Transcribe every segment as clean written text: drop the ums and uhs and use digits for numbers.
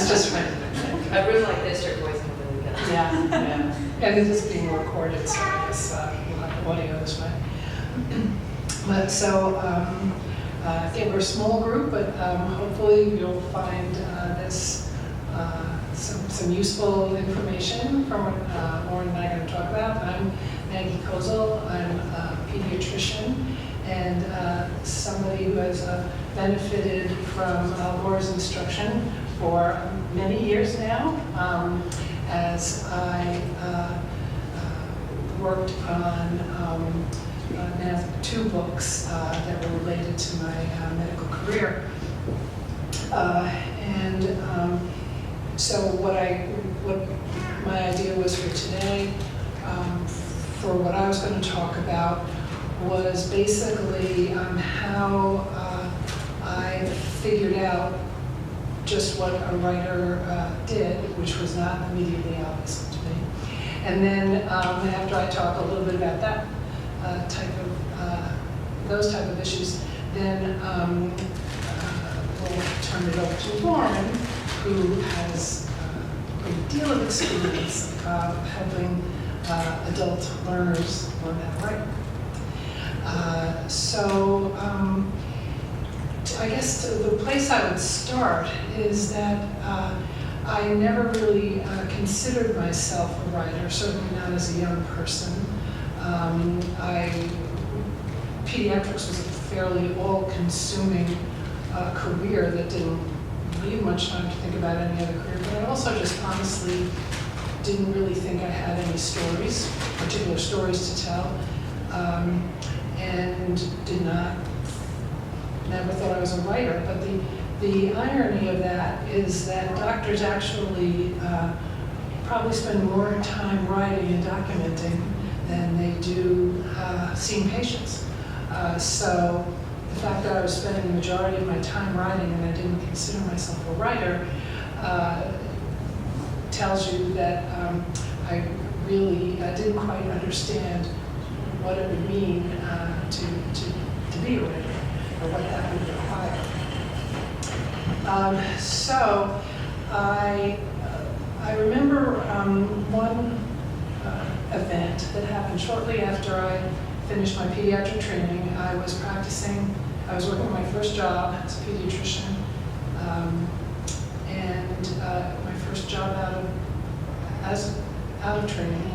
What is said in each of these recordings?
It's just right. A room like this, your voice can really get. Yeah, yeah. And it is being recorded, so I guess we'll have audio this way. But so, I think we're a small group, but hopefully you'll find this some useful information from what Lauren and I are going to talk about. I'm Maggie Kozel. I'm a pediatrician and somebody who has benefited from Laura's instruction for many years now, as I worked on now 2 books that were related to my medical career. So what my idea was for today, for what I was going to talk about, was basically how I figured out just what a writer did, which was not immediately obvious to me. And then after I talk a little bit about that those type of issues, then we'll turn it over to Lauren, who has a great deal of experience helping adult learners learn how to write. I guess the place I would start is that I never really considered myself a writer, certainly not as a young person. Pediatrics was a fairly all-consuming career that didn't leave much time to think about any other career, but I also just honestly didn't really think I had any stories, particular stories to tell, and never thought I was a writer. But the irony of that is that doctors actually probably spend more time writing and documenting than they do seeing patients. So the fact that I was spending the majority of my time writing and I didn't consider myself a writer tells you that I really didn't quite understand what it would mean to be a writer, or what that would require. So I remember one event that happened shortly after I finished my pediatric training. I was practicing, I was working my first job as a pediatrician, and my first job out of training.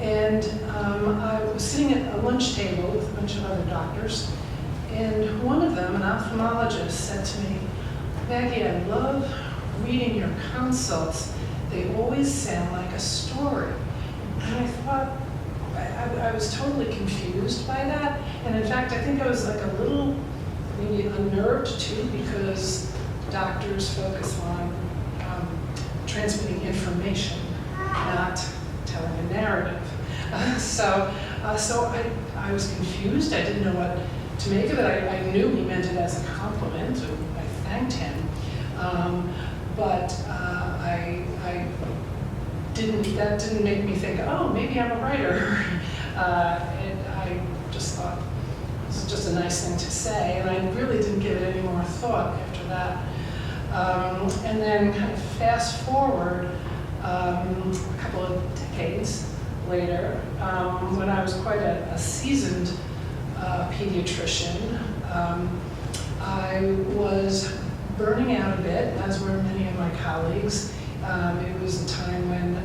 And I was sitting at a lunch table with a bunch of other doctors, and one of them, an ophthalmologist, said to me, "Maggie, I love reading your consults. They always sound like a story." And I thought, I was totally confused by that. And in fact, I think I was like a little, maybe unnerved too, because doctors focus on transmitting information, not telling a narrative. So I was confused. I didn't know what to make of it. I knew he meant it as a compliment, and I thanked him. But that didn't make me think, oh, maybe I'm a writer. And I just thought this is just a nice thing to say, and I really didn't give it any more thought after that. And then kind of fast forward a couple of decades later, when I was quite a seasoned pediatrician, I was burning out a bit, as were many of my colleagues. It was a time when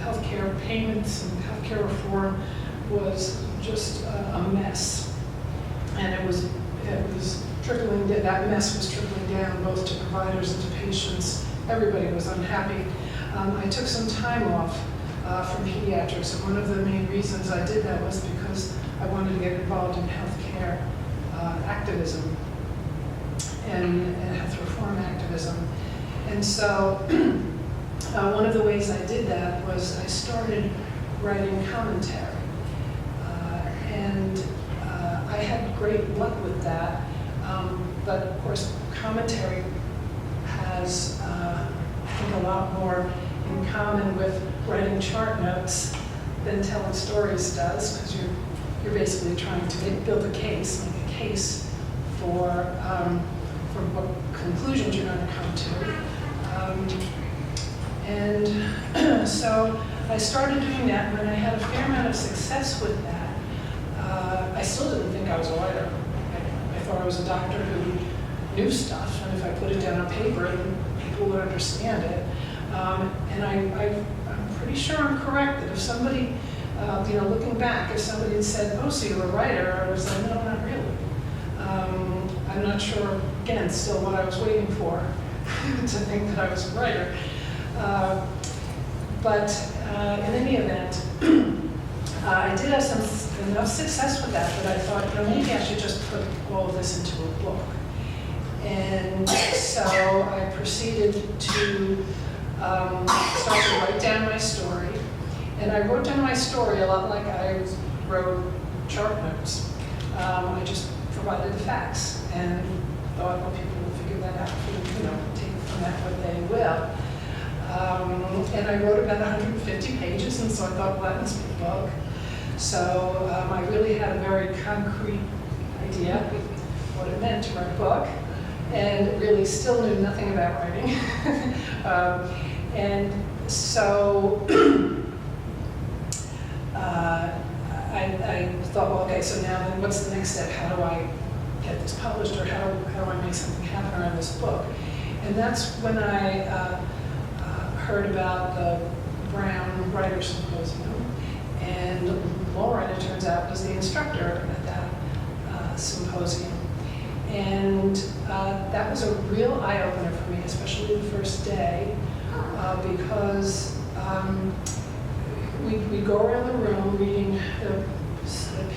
healthcare payments and healthcare reform was just a mess. And it was trickling, that mess was trickling down both to providers and to patients. Everybody was unhappy. I took some time off from pediatrics, and one of the main reasons I did that was because I wanted to get involved in healthcare activism and health reform activism. And so one of the ways I did that was I started writing commentary. And I had great luck with that. But of course, commentary has, I think, a lot more in common with writing chart notes than telling stories does, because you're basically trying to build a case, make a case for from what conclusions you're going to come to. And so I started doing that, and when I had a fair amount of success with that, I still didn't think I was a writer. I thought I was a doctor who knew stuff, and if I put it down on paper, then people would understand it. And I'm pretty sure I'm correct that if somebody, looking back, if somebody had said, "Oh, so you're a writer," I was like, "No, not really." I'm not sure, again, still what I was waiting for to think that I was a writer. But in any event, I did have enough success with that I thought, maybe I should just put all of this into a book. And so I proceeded to start to write down my story. And I wrote down my story a lot like I wrote chart notes. I just provided the facts and thought, well, people will figure that out, take from that what they will. And I wrote about 150 pages, and so I thought, well, that must be a book. So I really had a very concrete idea what it meant to write a book, and really still knew nothing about writing. And so I thought, well, okay, so now then what's the next step? How do I get this published, or how do I make something happen around this book? And that's when I heard about the Brown Writers Symposium, and Lauren, it turns out, was the instructor at that symposium. And that was a real eye-opener for me, especially the first day, because we go around the room reading the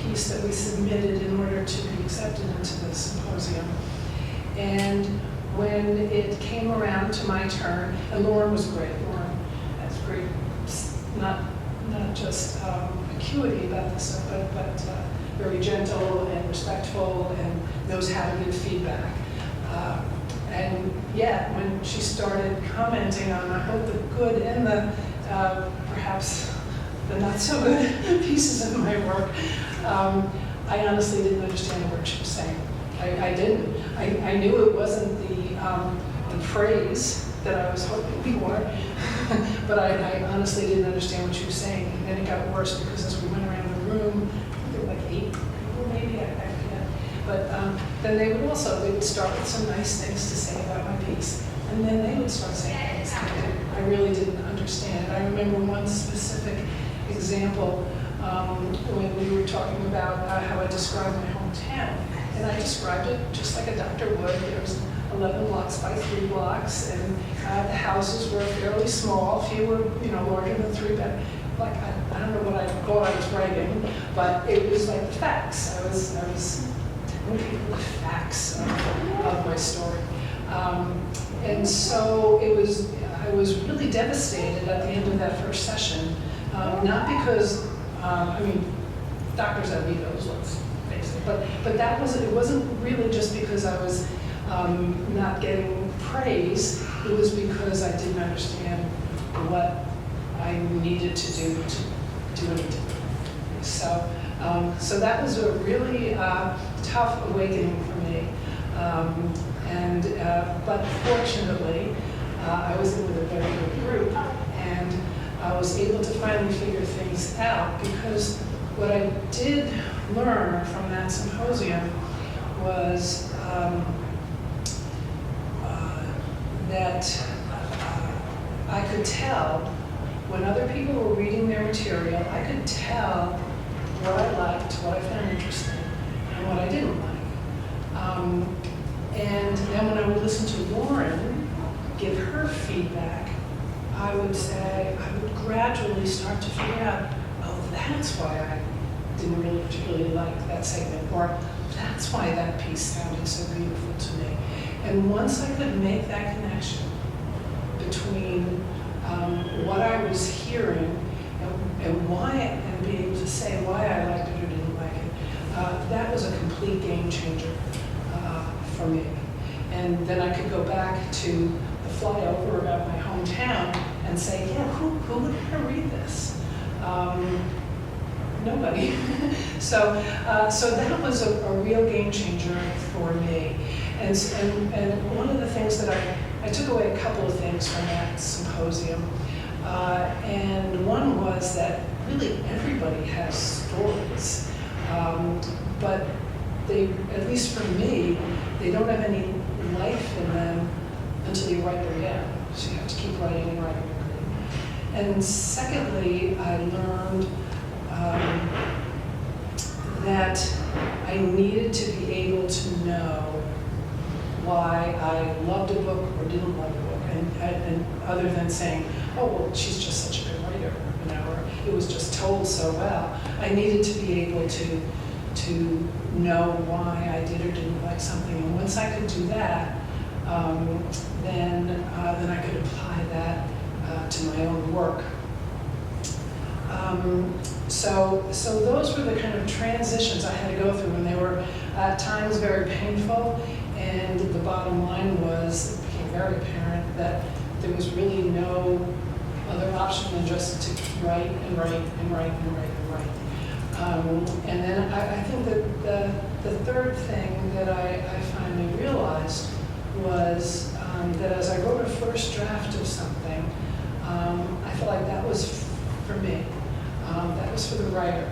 piece that we submitted in order to be accepted into the symposium. And when it came around to my turn, and Lauren was great. Lauren has great, not just acuity about this stuff, but very gentle and respectful and knows how to give feedback. And yet, when she started commenting on both the good and the perhaps the not so good pieces of my work, I honestly didn't understand the word she was saying. I didn't. I knew it wasn't the praise that I was hoping for, but I honestly didn't understand what she was saying. And then it got worse because as we went around the room, there were like 8 people maybe, I forget. But then they would start with some nice things to say about my piece. And then they would start saying things that I really didn't understand. I remember one specific example when we were talking about how I described my hometown. And I described it just like a doctor would. There was 11 blocks by 3 blocks, and the houses were fairly small, fewer, larger than 3 bed. Like I don't know what I thought I was writing, but it was like the facts. I was telling people the facts of my story, and so I was really devastated at the end of that first session, not because doctors have egos, let's face it, but it wasn't really just because I was not getting praise. It was because I didn't understand what I needed to do anything. So that was a really tough awakening for me. But fortunately, I was in with a very good group, and I was able to finally figure things out, because what I did learn from that symposium was that I could tell when other people were reading their material, I could tell what I liked, what I found interesting, and what I didn't like. And then when I would listen to Lauren give her feedback, I would gradually start to figure out, oh, that's why I didn't really particularly like that segment, or that's why that piece sounded so beautiful to me. And once I could make that connection between what I was hearing and why, and be able to say why I liked it or didn't like it, that was a complete game changer for me. And then I could go back to the flyover about my hometown and say, yeah, who would want to read this? nobody. So that was a real game changer for me. And one of the things that I took away a couple of things from that symposium. And one was that really everybody has stories. But they, at least for me, they don't have any life in them until you write them down. So you have to keep writing and writing and writing. And secondly, I learned that I needed to be able to know why I loved a book or didn't like a book, and other than saying, oh, well, she's just such a good writer, you know, or it was just told so well. I needed to be able to know why I did or didn't like something, and once I could do that, then I could apply that to my own work. So those were the kind of transitions I had to go through, and they were at times very painful, and the bottom line was, it became very apparent that there was really no other option than just to write and write and write and write and write. And then I think that the third thing that I finally realized was that as I wrote a first draft of something, I felt like that was for me. That was for the writer.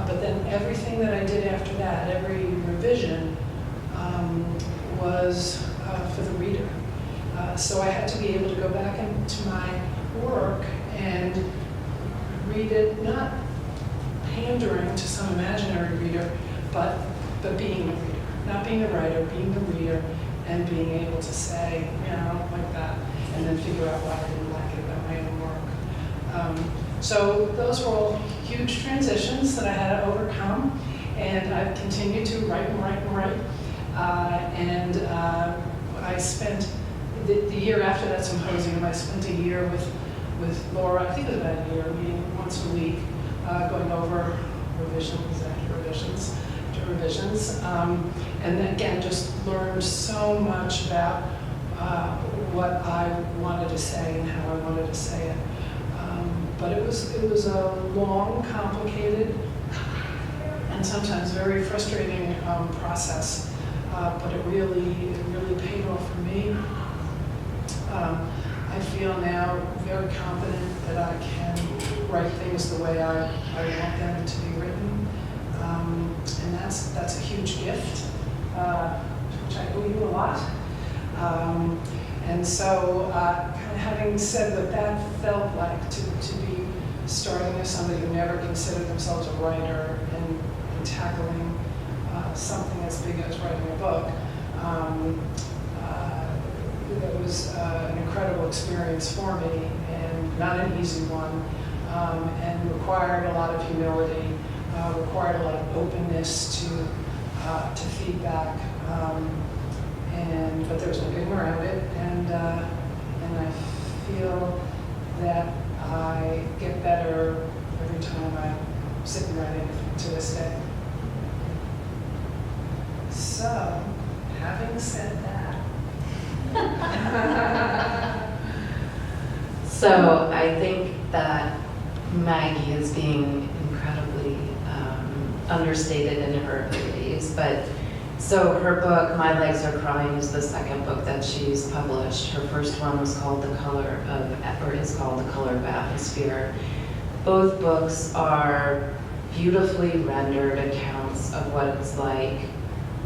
But then everything that I did after that, every revision, was for the reader. So I had to be able to go back into my work and read it, not pandering to some imaginary reader, but being the reader. Not being the writer, being the reader, and being able to say, you know, like that, and then figure out why I didn't like it about my own work. So those were all huge transitions that I had to overcome, and I've continued to write and write and write. I spent the year after that symposium, I spent a year with Laura, I think it was about a year, meeting once a week, going over revisions after revisions after revisions. And then again, just learned so much about what I wanted to say and how I wanted to say it. But it was a long, complicated, and sometimes very frustrating process. But it really paid off for me. I feel now very confident that I can write things the way I want them to be written, and that's a huge gift, which I owe you a lot. And so, kind of having said what that felt like to be starting as somebody who never considered themselves a writer and tackling something as big as writing a book, it was an incredible experience for me, and not an easy one, and required a lot of humility, required a lot of openness to feedback. But there was no getting around it, and I feel that I get better every time I sit and write anything to this day. So, having said that. So I think that Maggie is being incredibly understated in her abilities, but so her book, My Legs Are Crying, is the second book that she's published. Her first one was called is called The Color of Atmosphere. Both books are beautifully rendered accounts of what it's like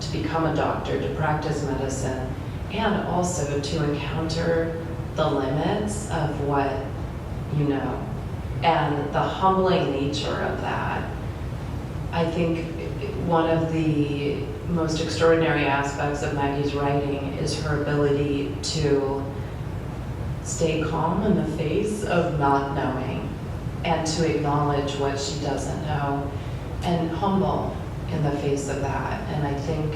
to become a doctor, to practice medicine, and also to encounter the limits of what you know. And the humbling nature of that. I think one of the most extraordinary aspects of Maggie's writing is her ability to stay calm in the face of not knowing and to acknowledge what she doesn't know and humble in the face of that. And I think,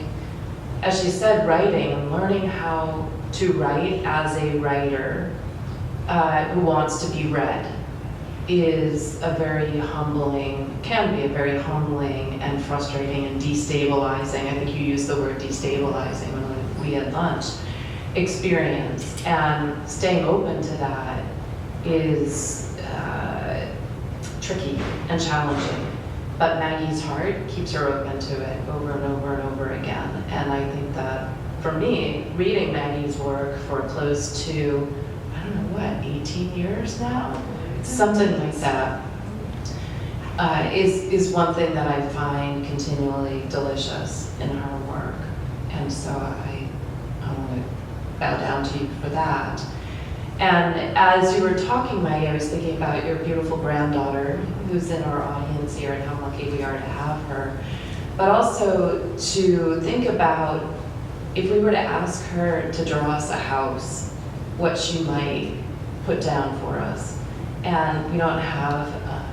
as she said, writing and learning how to write as a writer who wants to be read is can be a very humbling and frustrating and destabilizing, I think you used the word destabilizing when we had lunch, experience. And staying open to that is tricky and challenging. but Maggie's heart keeps her open to it over and over and over again. And I think that for me, reading Maggie's work for close to, I don't know what, 18 years now? Something like that. Is one thing that I find continually delicious in her work. And so I want to bow down to you for that. And as you were talking, Maggie, I was thinking about your beautiful granddaughter who's in our audience here and how lucky we are to have her. But also to think about if we were to ask her to draw us a house, what she might put down for us. And we don't have a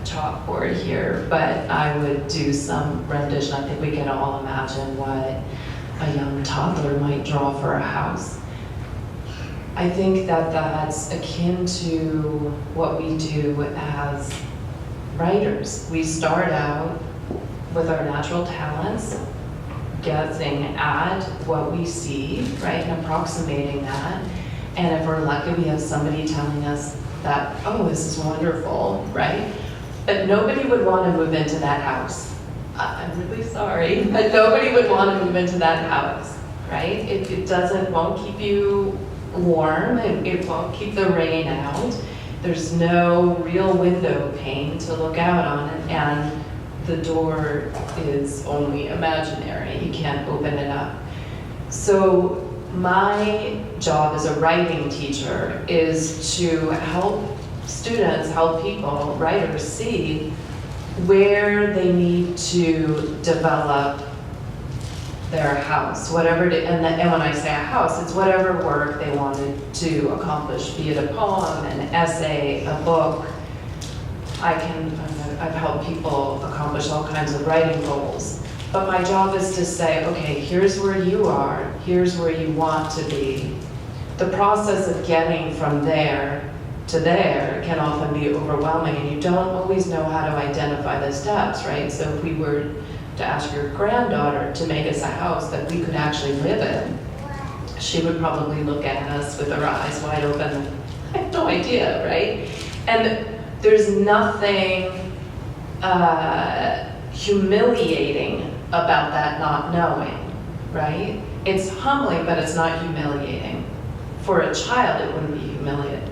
chalkboard here, but I would do some rendition. I think we can all imagine what a young toddler might draw for a house. I think that that's akin to what we do as writers. We start out with our natural talents, guessing at what we see, right, and approximating that. And if we're lucky, we have somebody telling us that, oh, this is wonderful, right? But nobody would want to move into that house. I'm really sorry, but nobody would want to move into that house, right? It won't keep you warm, it won't keep the rain out. There's no real window pane to look out on, and the door is only imaginary. You can't open it up. So my job as a writing teacher is to help students, help people, writers, see where they need to develop their house, whatever, and when I say a house, it's whatever work they wanted to accomplish, be it a poem, an essay, a book. I've helped people accomplish all kinds of writing goals, but my job is to say, okay, here's where you are, here's where you want to be. The process of getting from there to there can often be overwhelming, and you don't always know how to identify the steps, right? So if we were to ask your granddaughter to make us a house that we could actually live in, she would probably look at us with her eyes wide open. I have no idea, right? And there's nothing humiliating about that not knowing, right? It's humbling, but it's not humiliating. For a child, it wouldn't be humiliating.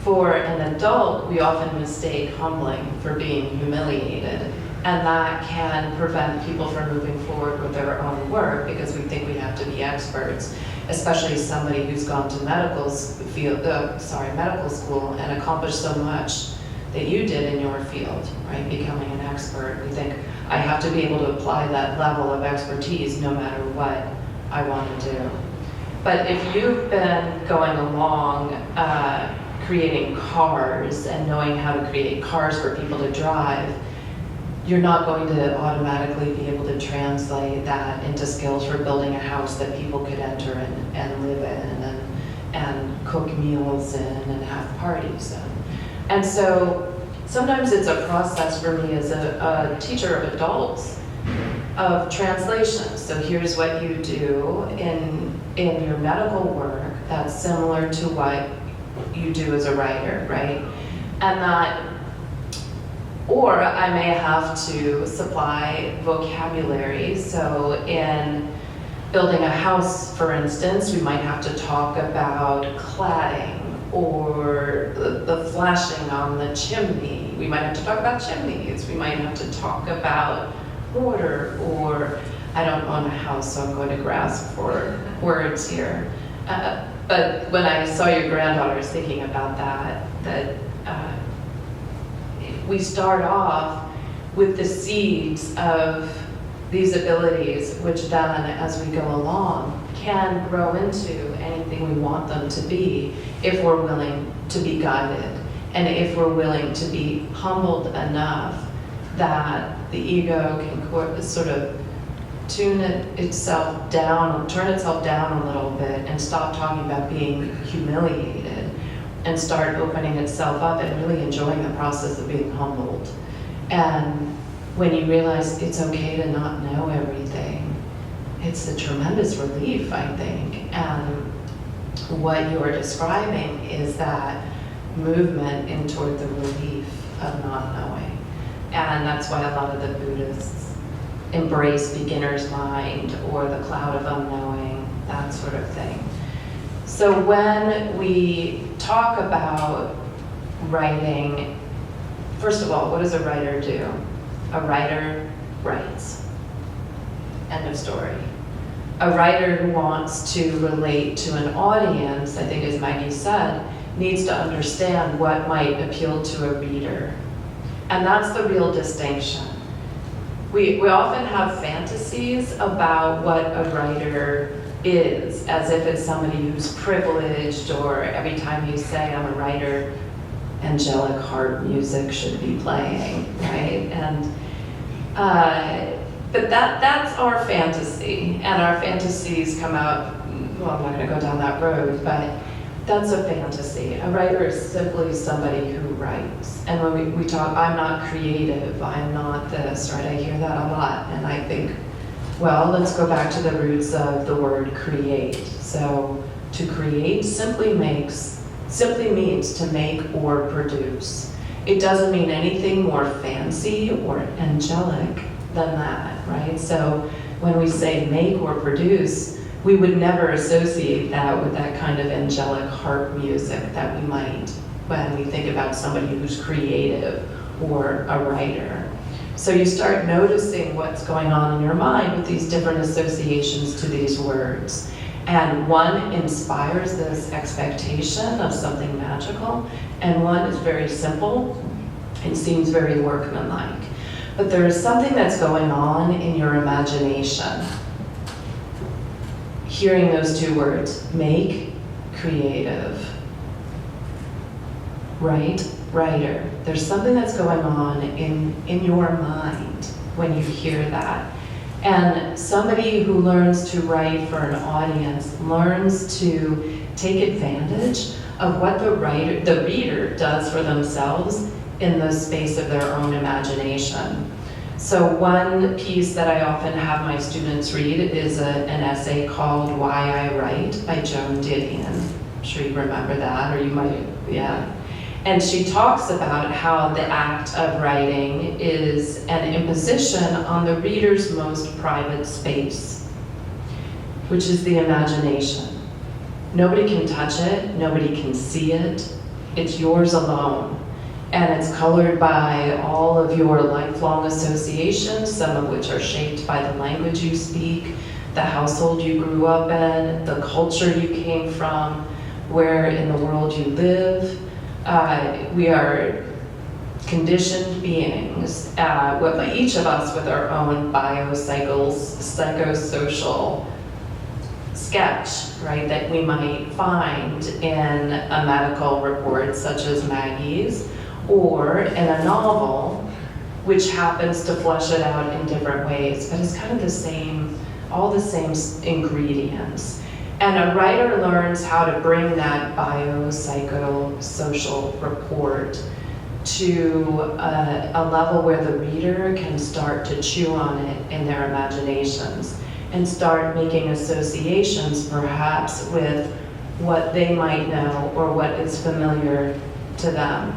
For an adult, we often mistake humbling for being humiliated. And that can prevent people from moving forward with their own work because we think we have to be experts, especially somebody who's gone to medical school and accomplished so much that you did in your field, right? Becoming an expert. We think, I have to be able to apply that level of expertise no matter what I want to do. But if you've been going along creating cars and knowing how to create cars for people to drive, you're not going to automatically be able to translate that into skills for building a house that people could enter and live in and cook meals in and have parties in. And so sometimes it's a process for me as a teacher of adults of translation. So here's what you do in your medical work that's similar to what you do as a writer, right? And that, or I may have to supply vocabulary. So in building a house, for instance, we might have to talk about cladding or the flashing on the chimney. We might have to talk about chimneys. We might have to talk about mortar, or I don't own a house, so I'm going to grasp for words here. But when I saw your granddaughter, I was thinking about that we start off with the seeds of these abilities, which then, as we go along, can grow into anything we want them to be if we're willing to be guided, and if we're willing to be humbled enough that the ego can sort of turn itself down a little bit and stop talking about being humiliated and start opening itself up and really enjoying the process of being humbled. And when you realize it's okay to not know everything, it's a tremendous relief, I think. And what you're describing is that movement in toward the relief of not knowing. And that's why a lot of the Buddhists embrace beginner's mind or the cloud of unknowing, that sort of thing. So when we talk about writing, first of all, what does a writer do? A writer writes. End of story. A writer who wants to relate to an audience, I think as Maggie said, needs to understand what might appeal to a reader. And that's the real distinction. We often have fantasies about what a writer is, as if it's somebody who's privileged, or every time you say, I'm a writer, angelic harp music should be playing, right? And but that's our fantasy, and our fantasies come out, well, I'm not gonna go down that road, but that's a fantasy. A writer is simply somebody who writes. And when we talk, I'm not creative, I'm not this, right? I hear that a lot, and I think, well, let's go back to the roots of the word create. So to create simply means to make or produce. It doesn't mean anything more fancy or angelic than that, right? So when we say make or produce, we would never associate that with that kind of angelic harp music that we might when we think about somebody who's creative or a writer. So you start noticing what's going on in your mind with these different associations to these words. And one inspires this expectation of something magical, and one is very simple and seems very workmanlike. But there is something that's going on in your imagination. Hearing those two words, make, creative, write, writer. There's something that's going on in your mind when you hear that. And somebody who learns to write for an audience learns to take advantage of what the reader does for themselves in the space of their own imagination. So one piece that I often have my students read is an essay called Why I Write by Joan Didion. I'm sure you remember that, or you might, yeah. And she talks about how the act of writing is an imposition on the reader's most private space, which is the imagination. Nobody can touch it, nobody can see it, it's yours alone. And it's colored by all of your lifelong associations, some of which are shaped by the language you speak, the household you grew up in, the culture you came from, where in the world you live. We are conditioned beings, each of us with our own psychosocial sketch, right, that we might find in a medical report such as Maggie's, or in a novel, which happens to flesh it out in different ways, but it's kind of the same, all the same ingredients. And a writer learns how to bring that biopsychosocial report to a level where the reader can start to chew on it in their imaginations and start making associations perhaps with what they might know or what is familiar to them.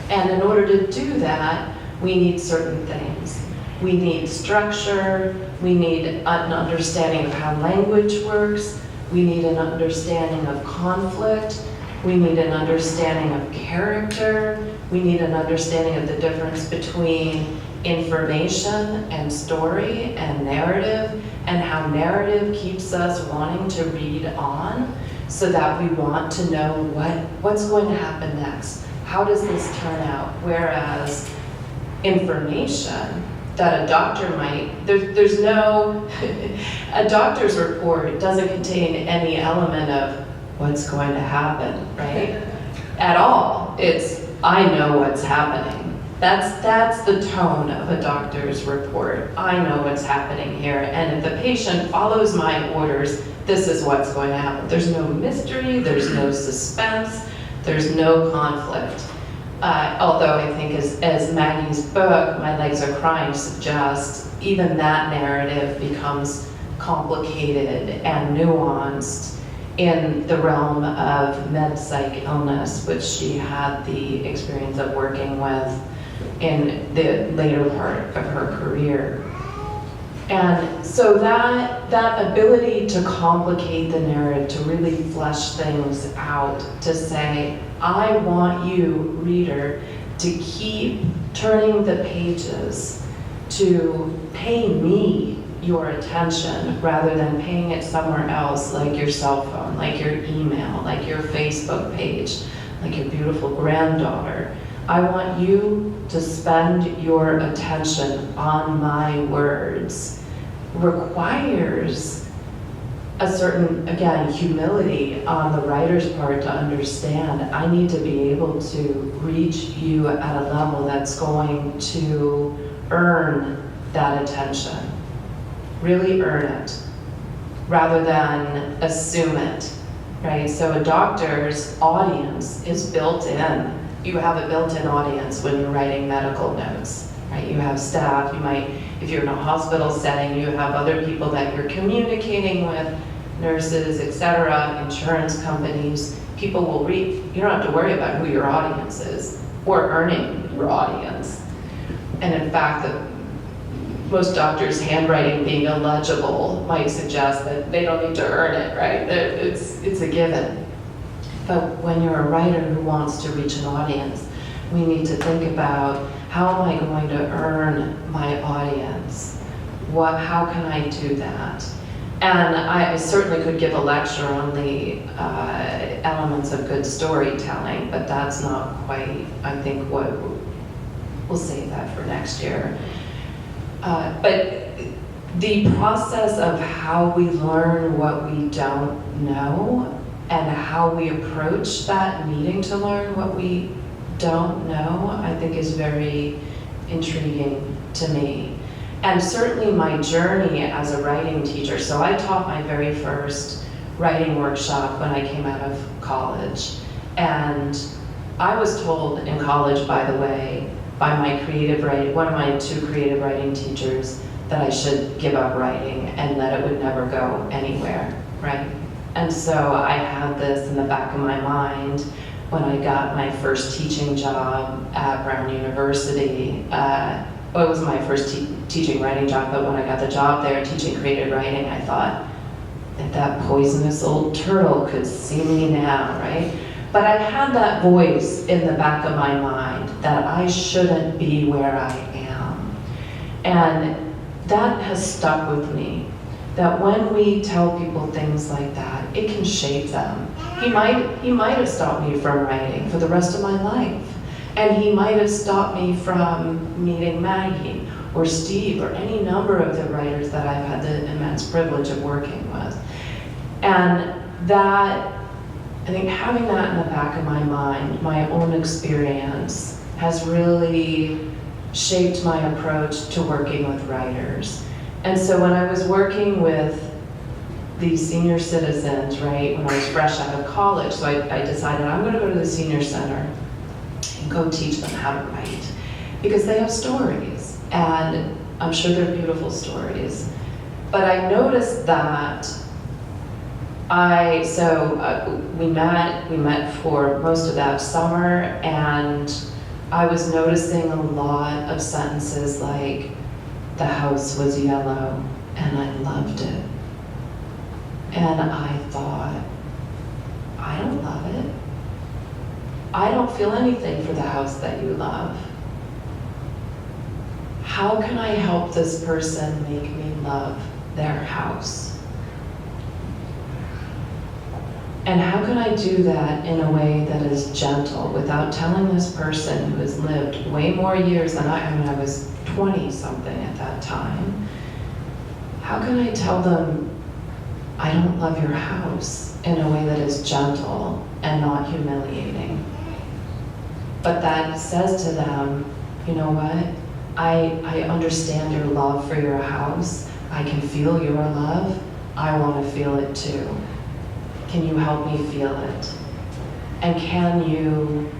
And in order to do that, we need certain things. We need structure, we need an understanding of how language works, we need an understanding of conflict, we need an understanding of character, we need an understanding of the difference between information and story and narrative, and how narrative keeps us wanting to read on so that we want to know what's going to happen next. How does this turn out? Whereas information that a doctor might, there's no, a doctor's report doesn't contain any element of what's going to happen, right? At all. It's, I know what's happening. That's the tone of a doctor's report. I know what's happening here, and if the patient follows my orders, this is what's going to happen. There's no mystery, there's no suspense, there's no conflict. Although I think as Maggie's book, My Legs Are Crying, suggests, even that narrative becomes complicated and nuanced in the realm of med-psych illness, which she had the experience of working with in the later part of her career. And so that ability to complicate the narrative, to really flesh things out, to say, I want you, reader, to keep turning the pages, to pay me your attention rather than paying it somewhere else, like your cell phone, like your email, like your Facebook page, like your beautiful granddaughter. I want you to spend your attention on my words. Requires a certain, again, humility on the writer's part to understand I need to be able to reach you at a level that's going to earn that attention. Really earn it, rather than assume it, right? So a doctor's audience is built in. You have a built-in audience when you're writing medical notes, right? You have staff, you might, if you're in a hospital setting, you have other people that you're communicating with, nurses, etc., insurance companies. People will read, you don't have to worry about who your audience is or earning your audience. And in fact, most doctors' handwriting being illegible might suggest that they don't need to earn it, right? It's a given. But when you're a writer who wants to reach an audience, we need to think about, how am I going to earn my audience? How can I do that? And I certainly could give a lecture on the elements of good storytelling, but that's not quite, I think, what we'll save that for next year. But the process of how we learn what we don't know and how we approach that needing to learn what we don't know, I think is very intriguing to me. And certainly my journey as a writing teacher, so I taught my very first writing workshop when I came out of college. And I was told in college, by the way, by my creative writing, one of my two creative writing teachers, that I should give up writing and that it would never go anywhere, right? And so I had this in the back of my mind when I got my first teaching job at Brown University. Well, it was my first teaching writing job, but when I got the job there teaching creative writing, I thought that poisonous old turtle could see me now, right? But I had that voice in the back of my mind that I shouldn't be where I am. And that has stuck with me, that when we tell people things like that, it can shape them. He might have stopped me from writing for the rest of my life. And he might have stopped me from meeting Maggie or Steve or any number of the writers that I've had the immense privilege of working with. And that, I think having that in the back of my mind, my own experience, has really shaped my approach to working with writers. And so when I was working with these senior citizens, right, when I was fresh out of college, so I decided I'm going to go to the senior center and go teach them how to write, because they have stories, and I'm sure they're beautiful stories. But I noticed that we met for most of that summer, and I was noticing a lot of sentences like, the house was yellow and I loved it. And I thought, I don't love it. I don't feel anything for the house that you love. How can I help this person make me love their house? And how can I do that in a way that is gentle without telling this person who has lived way more years than I was 20-something at that time. How can I tell them, I don't love your house, in a way that is gentle and not humiliating? But that says to them, you know what? I understand your love for your house. I can feel your love. I want to feel it too. Can you help me feel it? And can you,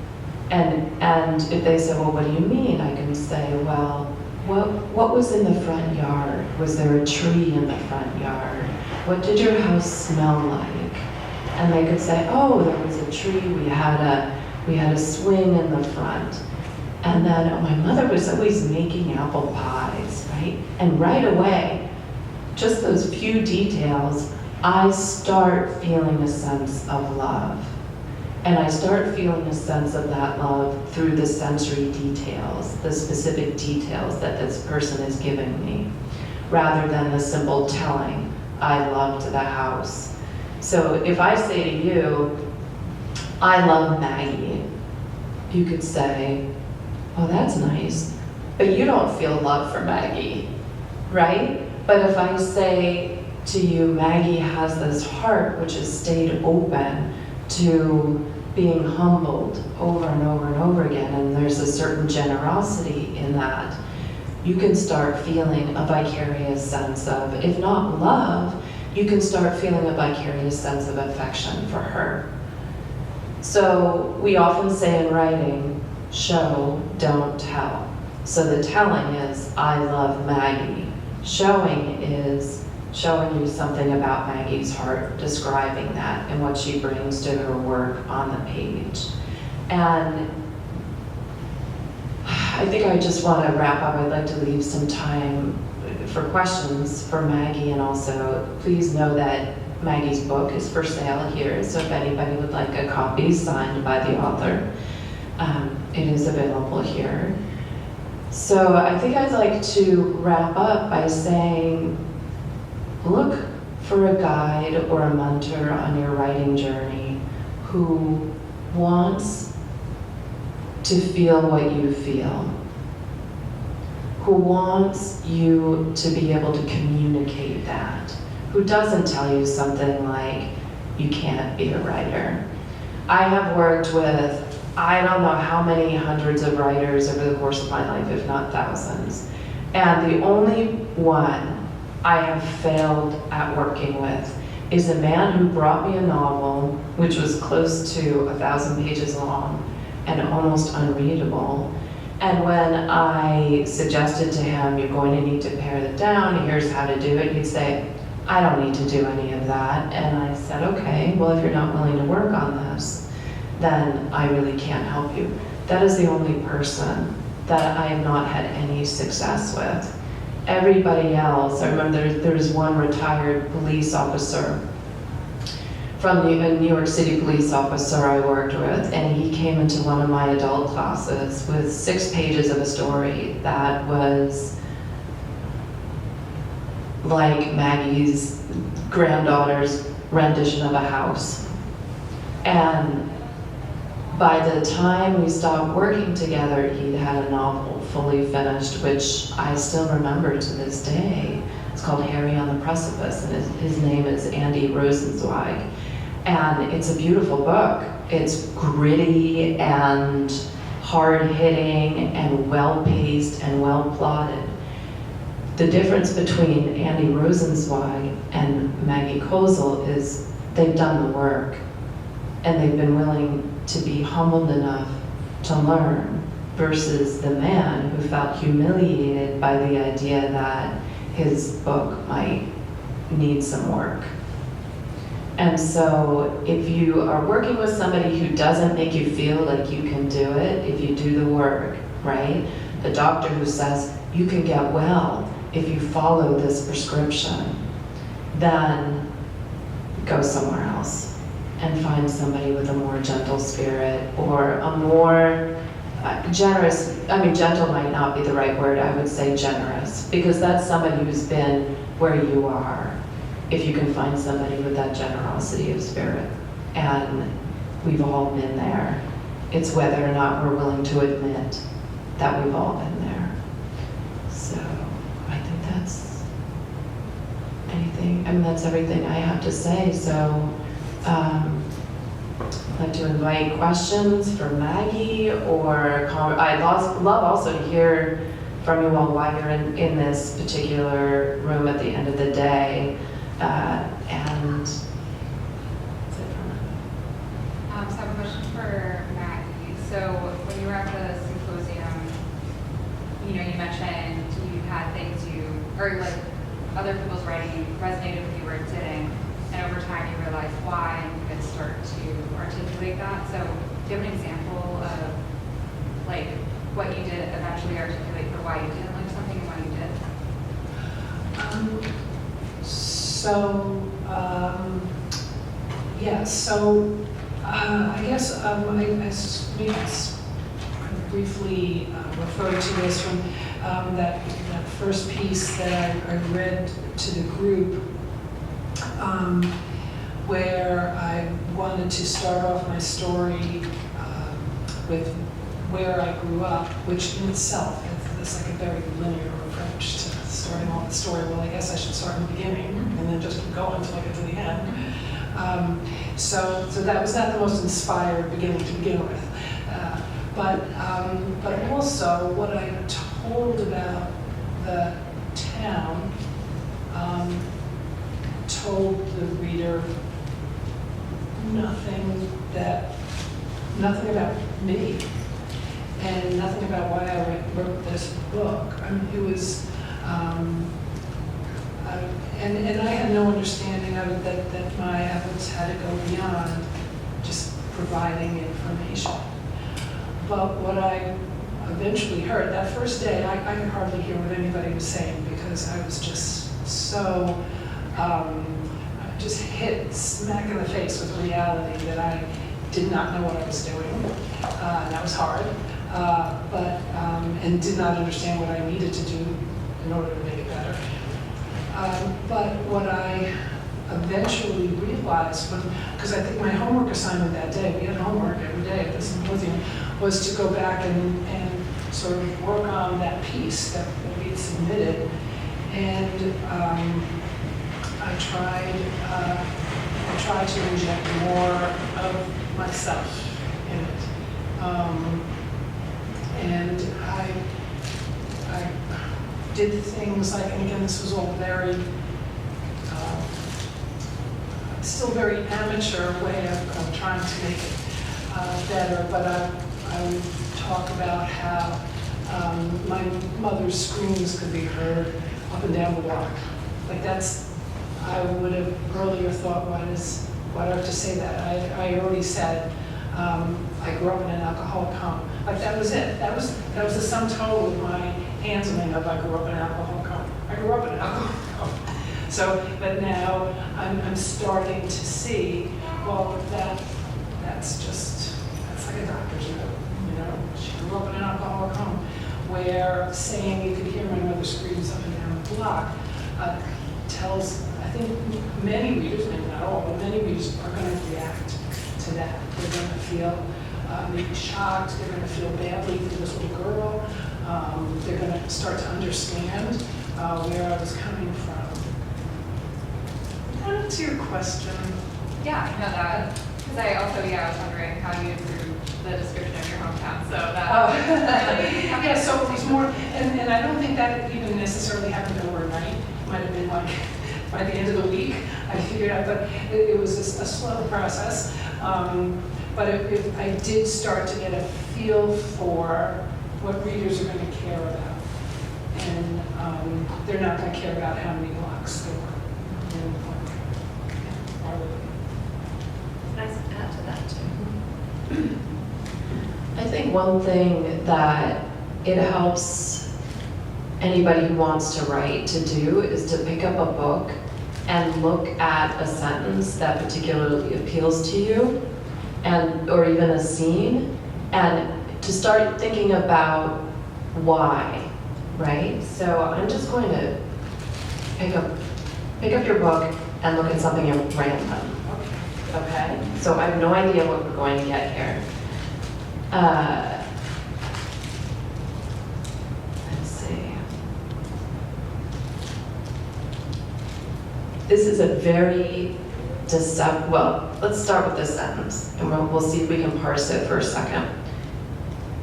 and if they say, well, what do you mean? I can say, well, what was in the front yard? Was there a tree in the front yard? What did your house smell like? And they could say, oh, there was a tree, we had a swing in the front. And then, oh, my mother was always making apple pies, right? And right away, just those few details, I start feeling a sense of love. And I start feeling a sense of that love through the sensory details, the specific details that this person is giving me, rather than the simple telling, I loved the house. So if I say to you, I love Maggie, you could say, oh, that's nice, but you don't feel love for Maggie, right? But if I say to you, Maggie has this heart which has stayed open to being humbled over and over and over again, and there's a certain generosity in that, you can start feeling a vicarious sense of, if not love, you can start feeling a vicarious sense of affection for her. So we often say in writing, show, don't tell. So the telling is, I love Maggie. Showing is showing you something about Maggie's heart, describing that and what she brings to her work on the page. And I think I just want to wrap up. I'd like to leave some time for questions for Maggie, and also please know that Maggie's book is for sale here, so if anybody would like a copy signed by the author, it is available here. So I think I'd like to wrap up by saying, look for a guide or a mentor on your writing journey who wants to feel what you feel, who wants you to be able to communicate that, who doesn't tell you something like, you can't be a writer. I have worked with, I don't know how many hundreds of writers over the course of my life, if not thousands. And the only one I have failed at working with is a man who brought me a novel, which was close to 1,000 pages long and almost unreadable. And when I suggested to him, you're going to need to pare it down, here's how to do it, he'd say, I don't need to do any of that. And I said, okay, well, if you're not willing to work on this, then I really can't help you. That is the only person that I have not had any success with. Everybody else, I remember there's one retired police officer from a New York City police officer I worked with, and he came into one of my adult classes with 6 pages of a story that was like Maggie's granddaughter's rendition of a house. And by the time we stopped working together, he'd had a novel fully finished, which I still remember to this day. It's called Harry on the Precipice, and his name is Andy Rosenzweig. And it's a beautiful book. It's gritty and hard-hitting and well-paced and well-plotted. The difference between Andy Rosenzweig and Maggie Kozel is they've done the work, and they've been willing to be humbled enough to learn, versus the man who felt humiliated by the idea that his book might need some work. And so if you are working with somebody who doesn't make you feel like you can do it, if you do the work, right? The doctor who says you can get well if you follow this prescription, then go somewhere else and find somebody with a more gentle spirit or a more generous, gentle might not be the right word, I would say generous, because that's somebody who's been where you are. If you can find somebody with that generosity of spirit, and we've all been there. It's whether or not we're willing to admit that we've all been there. So I think that's that's everything I have to say. So I'd like to invite questions for Maggie, or I'd love also to hear from you all why you're in this particular room at the end of the day. And that's it for me. So I have a question for Maggie. So when you were at the symposium, you mentioned you had things or like other people's writing resonated with you or it didn't, and over time you realized why, and you could start to articulate that. So do you have an example of like what you did eventually articulate for why you didn't like something and why you did? I guess I briefly referred to this from that first piece that I read to the group, where I wanted to start off my story with where I grew up, which in itself is like a very linear approach to starting off the story. Well, I guess I should start in the beginning and then just keep going until I get to the end. So that was not the most inspired beginning to begin with. But also what I told about the town told the reader nothing about me and nothing about why I wrote this book. I mean, it was, and I had no understanding of it that my efforts had to go beyond just providing information. But what I eventually heard, that first day, I could hardly hear what anybody was saying because I was just so, just hit smack in the face with reality that I did not know what I was doing. That was hard, and did not understand what I needed to do in order to make it better. But what I eventually realized, because I think my homework assignment that day, we had homework every day at the symposium, was to go back and sort of work on that piece that we had submitted. And I tried to inject more of myself in it. And I did things like, and again, this was all very, still very amateur way of trying to make it better, but I would talk about how my mother's screams could be heard up and down the block. Like I would have earlier thought, why do I have to say that? I already said, I grew up in an alcoholic home. Like that was it. That was the sum total of my handling of I grew up in an alcoholic home. I grew up in an alcoholic home. So, but now I'm starting to see, well, that's like a doctor's note. You know, she grew up in an alcoholic home, where saying you could hear my mother screams up and down the block tells, I think many readers, maybe not all, but many readers are going to react to that. They're going to feel maybe shocked. They're going to feel badly for this little girl. They're going to start to understand where I was coming from. To your question. Yeah, I know that. Because I was wondering how you improved the description of your hometown. So that. Yeah, so it was more, and I don't think that even necessarily happened overnight. It might have been like by the end of the week, I figured out, but it was a slow process. But I did start to get a feel for what readers are going to care about. And they're not going to care about how many blocks there were. Nice to add to that too. I think one thing that it helps anybody who wants to write to do is to pick up a book and look at a sentence that particularly appeals to you, or even a scene, and to start thinking about why, right? So I'm just going to pick up your book and look at something random. Okay, so I have no idea what we're going to get here. Let's see. This is a very well, let's start with this sentence, and we'll see if we can parse it for a second.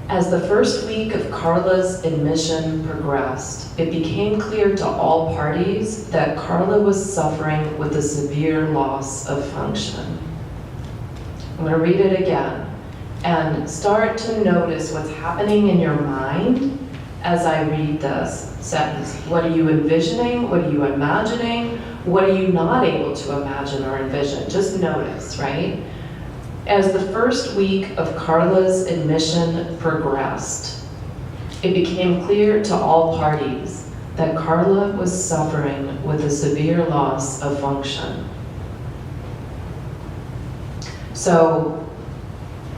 As the first week of Carla's admission progressed, it became clear to all parties that Carla was suffering with a severe loss of function. I'm going to read it again, and start to notice what's happening in your mind as I read this sentence. What are you envisioning? What are you imagining? What are you not able to imagine or envision? Just notice, right? As the first week of Carla's admission progressed, it became clear to all parties that Carla was suffering with a severe loss of function. So,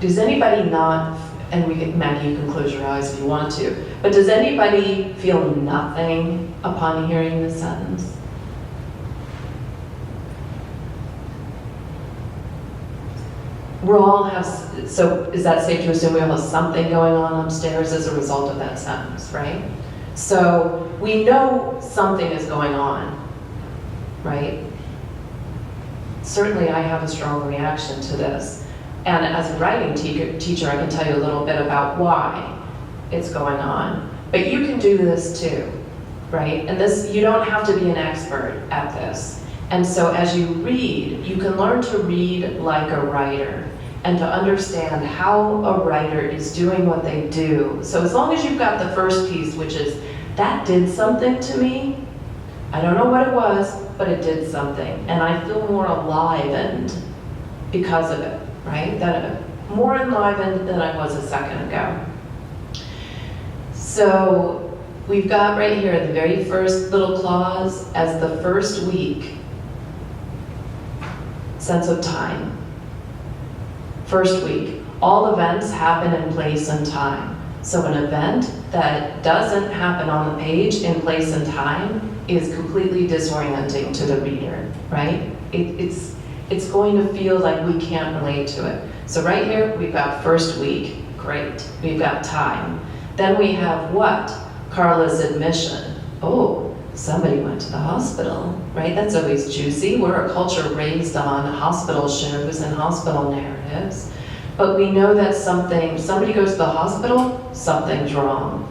does anybody not, and Maggie, you can close your eyes if you want to, but does anybody feel nothing upon hearing this sentence? We all have, so is that safe to assume we all have something going on upstairs as a result of that sentence, right? So we know something is going on, right? Certainly I have a strong reaction to this. And as a writing teacher, I can tell you a little bit about why it's going on. But you can do this too, right? And this, you don't have to be an expert at this. And so as you read, you can learn to read like a writer and to understand how a writer is doing what they do. So as long as you've got the first piece, which is, that did something to me. I don't know what it was, but it did something. And I feel more enlivened because of it, right? More enlivened than I was a second ago. So we've got right here the very first little clause as the first week. Sense of time. First week. All events happen in place and time. So an event that doesn't happen on the page in place and time is completely disorienting to the reader, right? It's going to feel like we can't relate to it. So right here, we've got first week, great. We've got time. Then we have what? Carla's admission. Oh, somebody went to the hospital, right? That's always juicy. We're a culture raised on hospital shows and hospital narratives. But we know that somebody goes to the hospital, something's wrong.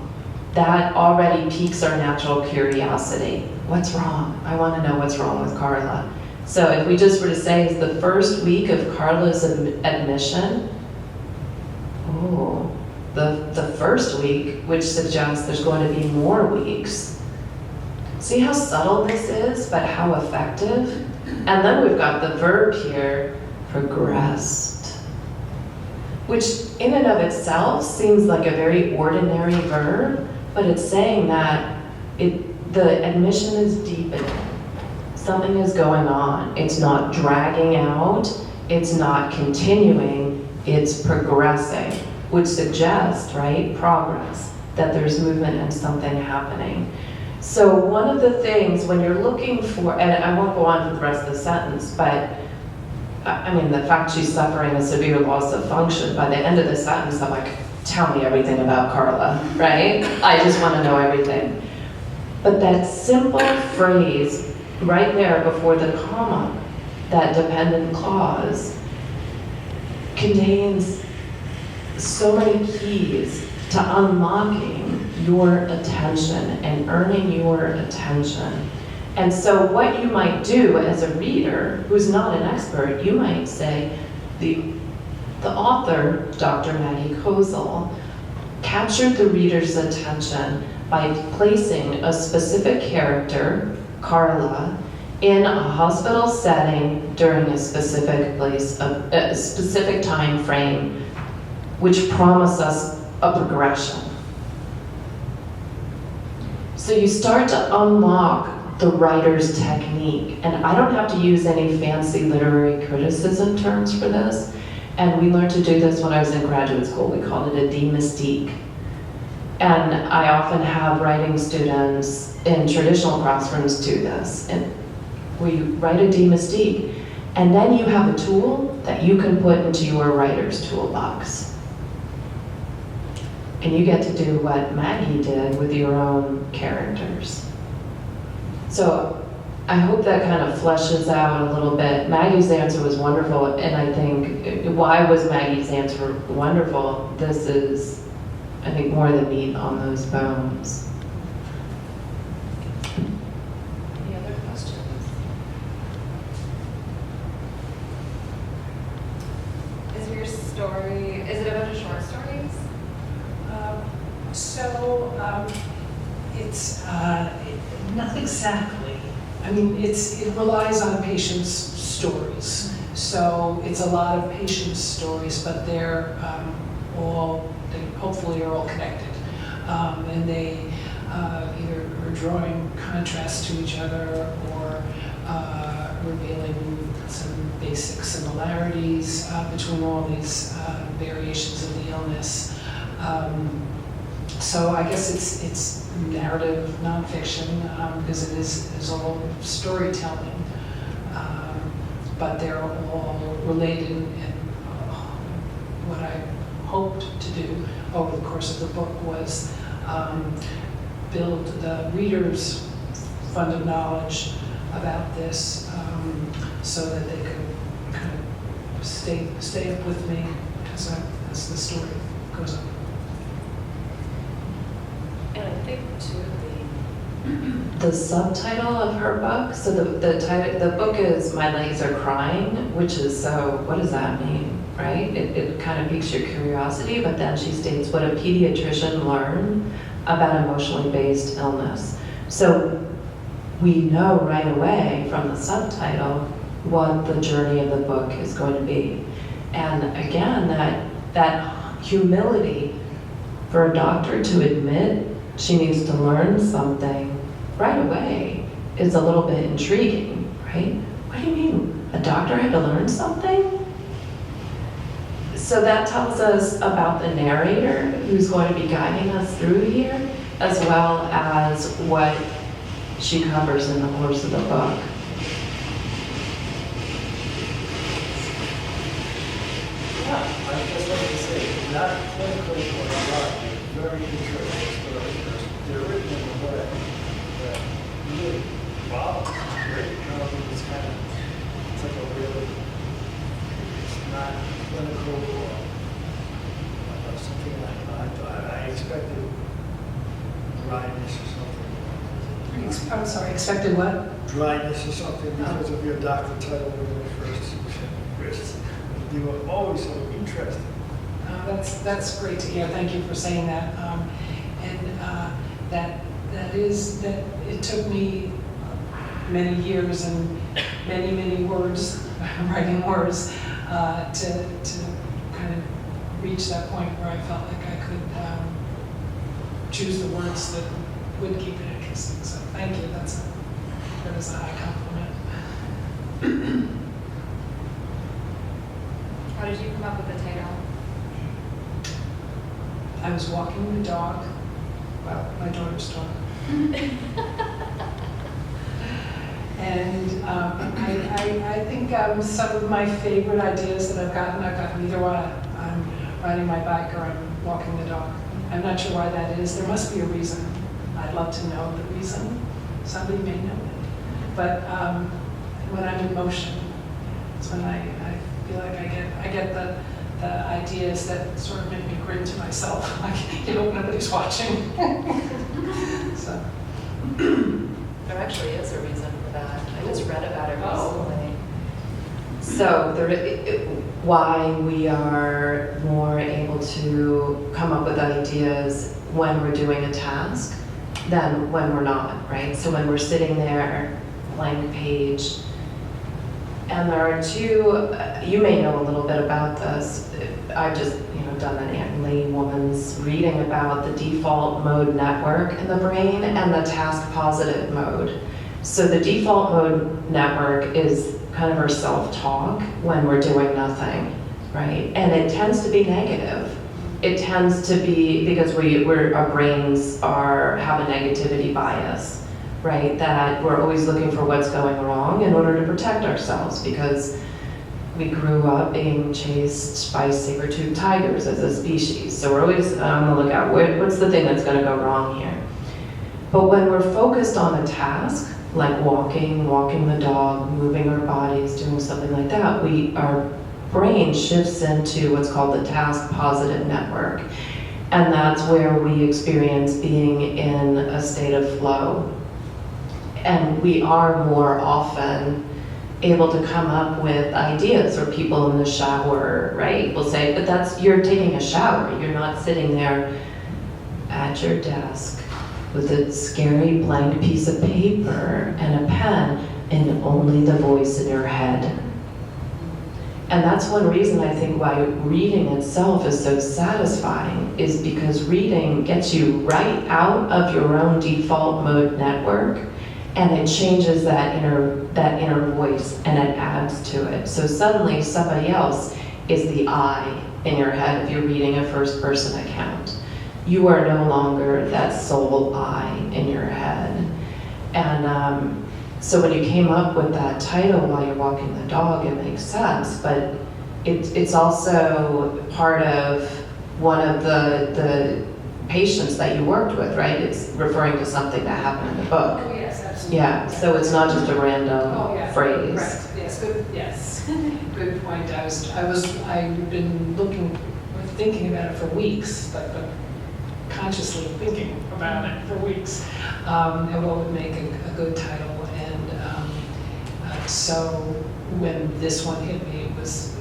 That already piques our natural curiosity. What's wrong? I want to know what's wrong with Carla. So if we just were to say it's the first week of Carla's admission, oh, the first week, which suggests there's going to be more weeks. See how subtle this is, but how effective? And then we've got the verb here, progressed, which in and of itself seems like a very ordinary verb, but it's saying that the admission is deepening. Something is going on. It's not dragging out, it's not continuing, it's progressing, which suggests, right, progress, that there's movement and something happening. So one of the things when you're looking for, and I won't go on for the rest of the sentence, but I mean, the fact she's suffering a severe loss of function, by the end of the sentence, I'm like, tell me everything about Carla, right? I just want to know everything. But that simple phrase right there before the comma, that dependent clause, contains so many keys to unlocking your attention and earning your attention. And so what you might do as a reader who's not an expert, you might say, the author, Dr. Maggie Kozel, captured the reader's attention by placing a specific character, Carla, in a hospital setting during a specific place, a specific time frame, which promise us a progression. So you start to unlock the writer's technique, and I don't have to use any fancy literary criticism terms for this, and we learned to do this when I was in graduate school. We called it a demystique. And I often have writing students in traditional classrooms do this, and we write a demystique, and then you have a tool that you can put into your writer's toolbox. And you get to do what Maggie did with your own characters. So I hope that kind of fleshes out a little bit. Maggie's answer was wonderful, and I think, why was Maggie's answer wonderful? This is, I think, more than meat on those bones. Any other questions? Is your story, is it a bunch of short stories? It's not exactly. I mean, it relies on patients' stories. So it's a lot of patients' stories, but they're they hopefully are all connected. and they either are drawing contrast to each other or revealing some basic similarities between all these variations of the illness. So I guess it's narrative nonfiction because it is all storytelling, but they're all related. And what I hoped to do over the course of the book was build the reader's fund of knowledge about this, so that they could kind of stay up with me as the story goes on. And I think too, The subtitle of her book, so the book is My Legs Are Crying, which is, so what does that mean, right? It kind of piques your curiosity, but then she states what a pediatrician learned about emotionally based illness. So we know right away from the subtitle what the journey of the book is going to be. And again, that humility for a doctor to admit she needs to learn something right away is a little bit intriguing, right? What do you mean? A doctor had to learn something? So that tells us about the narrator who's going to be guiding us through here, as well as what she covers in the course of the book. Yeah, I'd just like to say, not clinically or not, very interesting stories. They're written in a way that really, wow, great. It's kind of, it's like a really, it's not clinical or something like that. I expected dryness or something. I'm sorry, expected what? Dryness or something because of your doctor title when you first written. You were always so interesting. That's great to hear. Thank you for saying that. That it took me many years and many words, writing words, to kind of reach that point where I felt like I could choose the words that would keep it interesting. So thank you. That is a high compliment. How did you come up with the title? I was walking the dog, well, my daughter's dog. And I think some of my favorite ideas that I've gotten either while I'm riding my bike or I'm walking the dog. I'm not sure why that is. There must be a reason. I'd love to know the reason. Somebody may know it. But when I'm in motion, it's when I feel like I get the ideas that sort of make me grin to myself, like, nobody's watching. So. there actually is a reason for that. I just read about it recently. So why we are more able to come up with ideas when we're doing a task than when we're not, right? So when we're sitting there, blank page, and there are two, you may know a little bit about this. I've just done an laywoman's reading about the default mode network in the brain and the task positive mode. So the default mode network is kind of our self-talk when we're doing nothing, right? And it tends to be negative. It tends to be because our brains have a negativity bias, right? That we're always looking for what's going wrong in order to protect ourselves because we grew up being chased by saber-toothed tigers as a species. So we're always on the lookout. What's the thing that's going to go wrong here? But when we're focused on a task, like walking the dog, moving our bodies, doing something like that, our brain shifts into what's called the task positive network. And that's where we experience being in a state of flow. And we are more often able to come up with ideas, or people in the shower, right, will say, but you're taking a shower, you're not sitting there at your desk with a scary blank piece of paper and a pen and only the voice in your head. And that's one reason I think why reading itself is so satisfying, is because reading gets you right out of your own default mode network, and it changes that inner voice, and it adds to it. So suddenly somebody else is the I in your head if you're reading a first person account. You are no longer that sole I in your head. And so when you came up with that title while you're walking the dog, it makes sense, but it's also part of one of the patients that you worked with, right? It's referring to something that happened in the book. Oh, yes, absolutely. Yeah, so it's not just a random Oh, yeah. phrase. Right, yes, good, yes. Good point. I've been thinking about it for weeks, but consciously thinking about it for weeks, and what would make a good title. And so when this one hit me, it was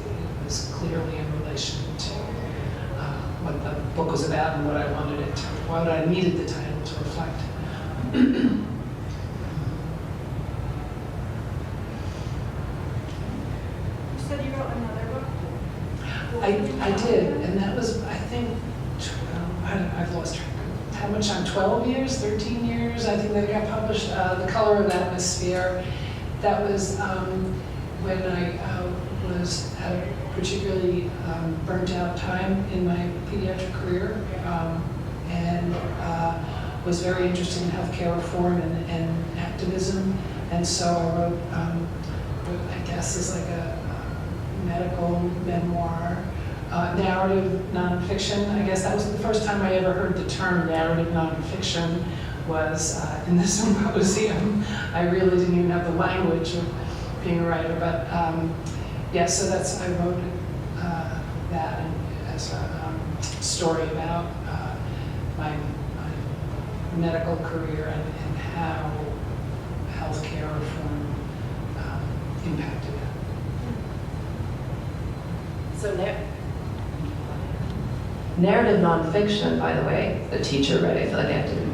clearly in relation to what the book was about and what I needed the title to reflect. You said you wrote another book? I did, and that was, I think, 12, I've lost track. How much on 12 years, 13 years, I think that got published, The Color of Atmosphere. That was when I was at a particularly burnt out time in my pediatric career, and was very interested in healthcare reform and activism. And so I wrote, what I guess is like a medical memoir, narrative nonfiction. I guess that was the first time I ever heard the term narrative nonfiction was in the symposium. I really didn't even have the language of being a writer, but yeah, so I wrote that as a story about my medical career and how healthcare reform impacted it. So narrative nonfiction, by the way, the teacher read, I feel like I have to,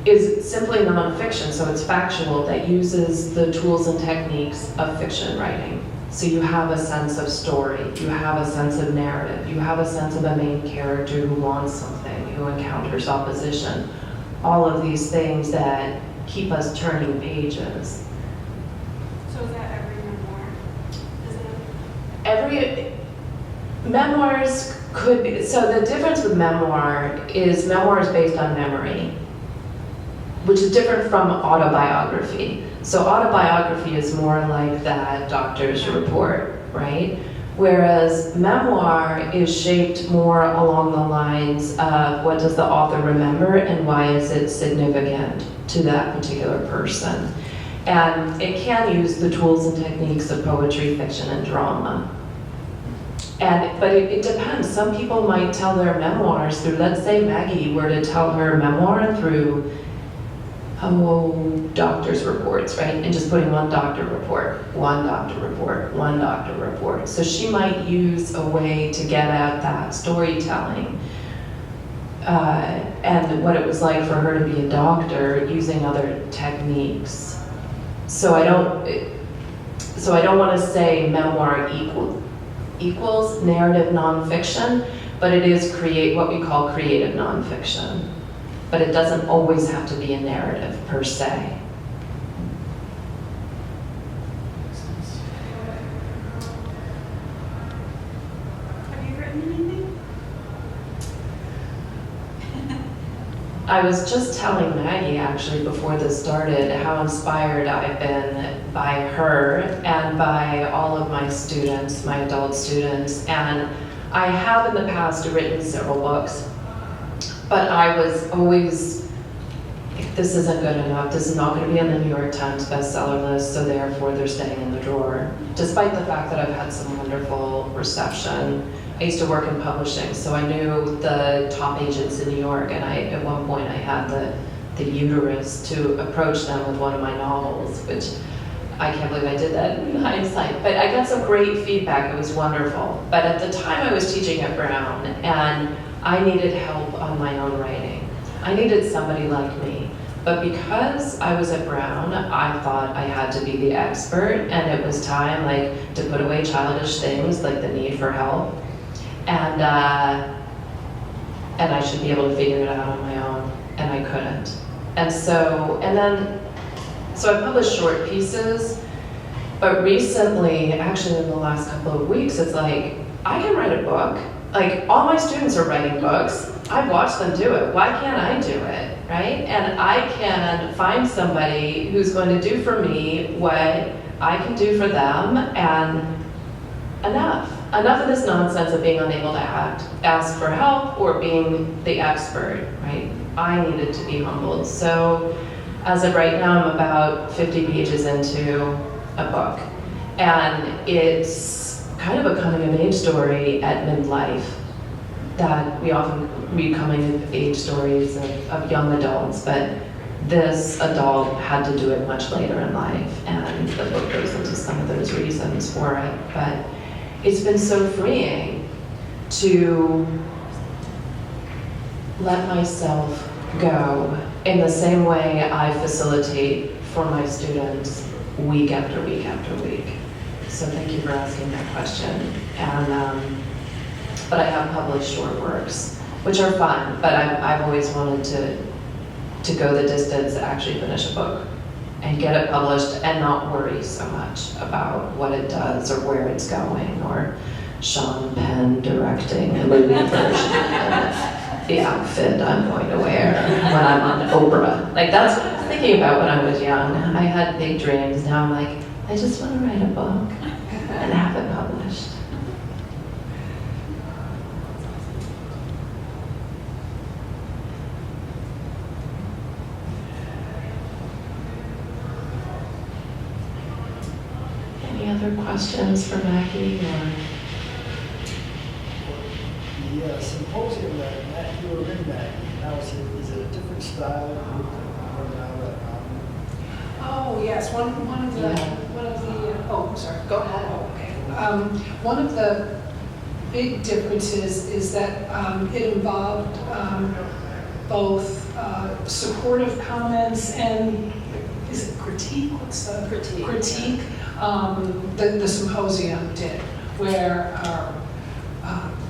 is simply nonfiction, so it's factual, that uses the tools and techniques of fiction writing. So you have a sense of story, you have a sense of narrative, you have a sense of a main character who wants something, who encounters opposition. All of these things that keep us turning pages. So is that every memoir? Is it? Every memoirs could be, so the difference with memoir is based on memory, which is different from autobiography. So autobiography is more like that doctor's report, right? Whereas memoir is shaped more along the lines of what does the author remember and why is it significant to that particular person. And it can use the tools and techniques of poetry, fiction, and drama. But it depends. Some people might tell their memoirs through, let's say Maggie were to tell her memoir through doctor's reports, right? And just putting one doctor report, one doctor report, one doctor report. So she might use a way to get at that storytelling and what it was like for her to be a doctor using other techniques. So I don't want to say memoir equals narrative nonfiction, but it is what we call creative nonfiction. But it doesn't always have to be a narrative per se. Have you written anything? I was just telling Maggie actually before this started how inspired I've been by her and by all of my students, my adult students. And I have in the past written several books. But I was always, this isn't good enough, this is not going to be on the New York Times bestseller list, so therefore they're staying in the drawer. Despite the fact that I've had some wonderful reception. I used to work in publishing, so I knew the top agents in New York, and at one point I had the uterus to approach them with one of my novels, which I can't believe I did that in hindsight. But I got some great feedback, it was wonderful. But at the time I was teaching at Brown, and I needed help on my own writing. I needed somebody like me But because I was at Brown, I thought I had to be the expert, and it was time like to put away childish things like the need for help, and I should be able to figure it out on my own, and I couldn't. So I published short pieces, but recently, actually in the last couple of weeks, it's like, I can write a book. Like, all my students are writing books. I've watched them do it. Why can't I do it, right? And I can find somebody who's going to do for me what I can do for them, and enough of this nonsense of being unable to ask for help or being the expert, right? I needed to be humbled. So as of right now, I'm about 50 pages into a book, and it's kind of a coming-of-age story at midlife that we often read coming-of-age stories of young adults, but this adult had to do it much later in life, and the book goes into some of those reasons for it. But it's been so freeing to let myself go in the same way I facilitate for my students week after week after week. So thank you for asking that question. And but I have published short works, which are fun, but I've always wanted to go the distance, actually finish a book and get it published and not worry so much about what it does or where it's going, or Sean Penn directing a movie version of the outfit I'm going to wear when I'm on Oprah. Like, that's what I was thinking about when I was young. I had big dreams. Now I'm like, I just want to write a book and have it published. Any other questions for Maggie? The symposium that you were in, Maggie, now is it a different style from now at Oh, yes, one of the, oh, sorry, go ahead. Oh, okay. One of the big differences is that it involved both supportive comments and, is it critique? What's the? Critique. Critique. The symposium did, where our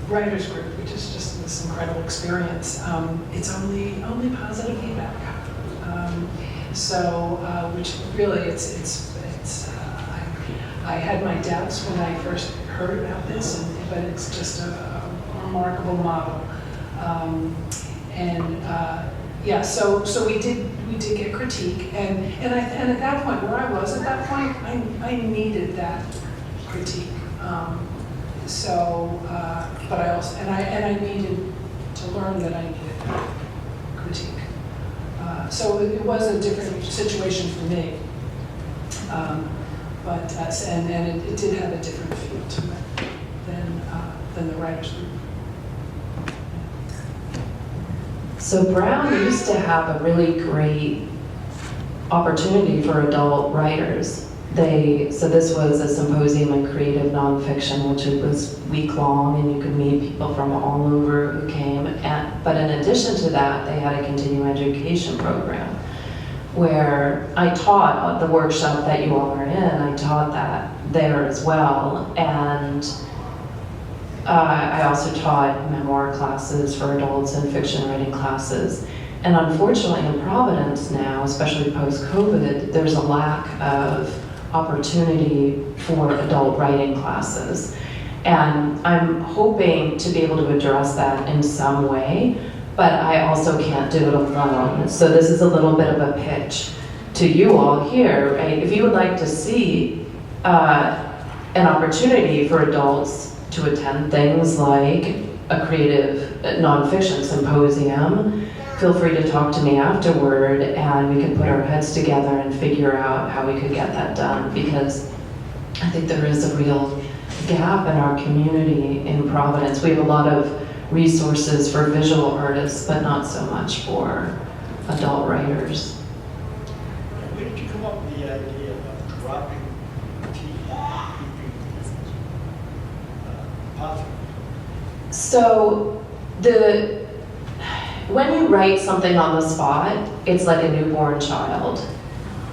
writers group, which is just this incredible experience, it's only positive feedback. Which really, I had my doubts when I first heard about this, but it's just a remarkable model. Yeah, so we did get critique, and at that point, where I was at that point, I needed that critique. But I also, and I needed to learn that I needed that critique. So it was a different situation for me, and it did have a different feel to it than the writers group. So Brown used to have a really great opportunity for adult writers. So this was a symposium in creative nonfiction, which was week-long, and you could meet people from all over who came. But in addition to that, they had a continuing education program where I taught the workshop that you all are in. I taught that there as well. And I also taught memoir classes for adults and fiction writing classes. And unfortunately in Providence now, especially post-COVID, there's a lack of opportunity for adult writing classes. And I'm hoping to be able to address that in some way, but I also can't do it alone. So this is a little bit of a pitch to you all here, right? If you would like to see an opportunity for adults to attend things like a creative nonfiction symposium, feel free to talk to me afterward, and we can put our heads together and figure out how we could get that done, because I think there is a real gap in our community in Providence. We have a lot of resources for visual artists, but not so much for adult writers. Where did you come up with the idea of dropping positive? So when you write something on the spot, it's like a newborn child.